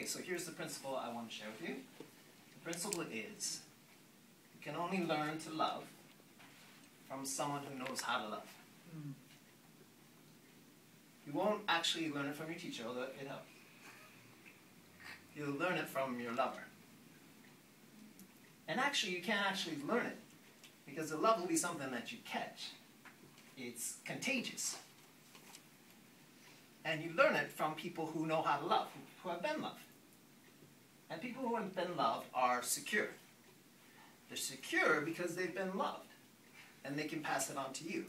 Okay, so here's the principle I want to share with you. The principle is, you can only learn to love from someone who knows how to love. You won't actually learn it from your teacher, although it helps. You'll learn it from your lover. And actually, you can't actually learn it, because the love will be something that you catch. It's contagious. And you learn it from people who know how to love, who have been loved. And people who have been loved are secure. They're secure because they've been loved, and they can pass it on to you.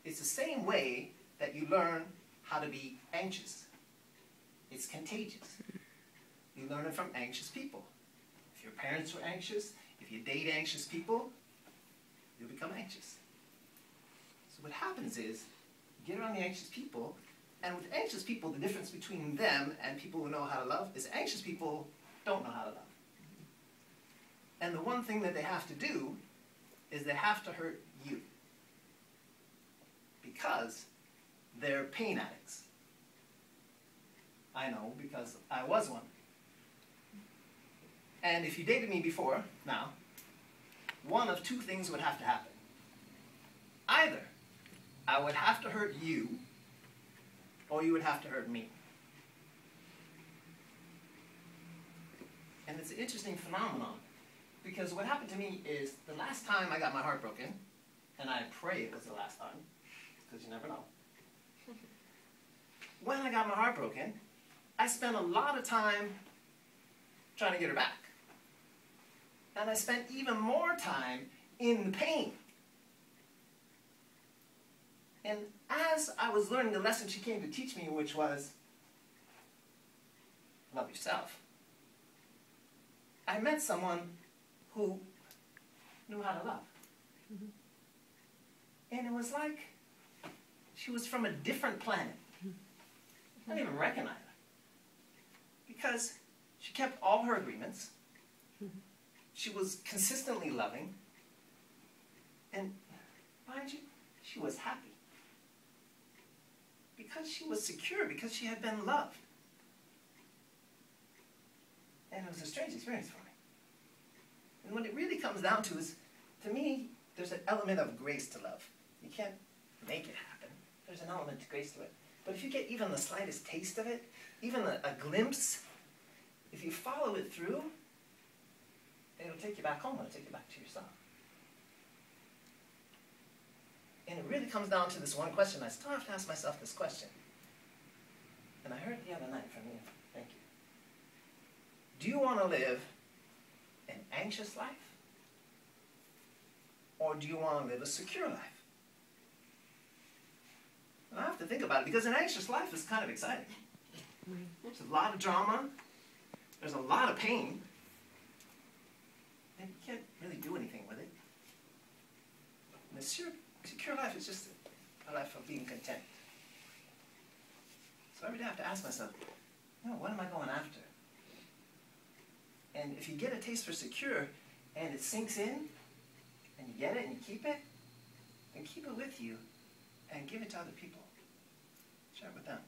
It's the same way that you learn how to be anxious. It's contagious. You learn it from anxious people. If your parents were anxious, if you date anxious people, you'll become anxious. So what happens is, you get around the anxious people, and with anxious people, the difference between them and people who know how to love is anxious people don't know how to love. And the one thing that they have to do is they have to hurt you, because they're pain addicts. I know, because I was one. And if you dated me before, now, one of two things would have to happen. Either I would have to hurt you, or you would have to hurt me. And it's an interesting phenomenon, because what happened to me is the last time I got my heart broken, and I pray it was the last time, because you never know. When I got my heart broken, I spent a lot of time trying to get her back. And I spent even more time in the pain. And as I was learning the lesson she came to teach me, which was, love yourself, I met someone who knew how to love. And it was like she was from a different planet. I didn't even recognize her. Because she kept all her agreements. She was consistently loving. And mind you, she was happy. Because she was secure, because she had been loved. And it was a strange experience for me. And what it really comes down to is, to me, there's an element of grace to love. You can't make it happen. There's an element of grace to it. But if you get even the slightest taste of it, even a glimpse, if you follow it through, it'll take you back home, it'll take you back to yourself. And it really comes down to this one question. I still have to ask myself this question. And I heard it the other night from you. Thank you. Do you want to live an anxious life? Or do you want to live a secure life? And I have to think about it, because an anxious life is kind of exciting. There's a lot of drama. There's a lot of pain. And you can't really do anything with it. And a secure life is just a life of being content. So every day I have to ask myself, what am I going after? And if you get a taste for secure, and it sinks in, and you get it and you keep it, then keep it with you, and give it to other people. Share it with them.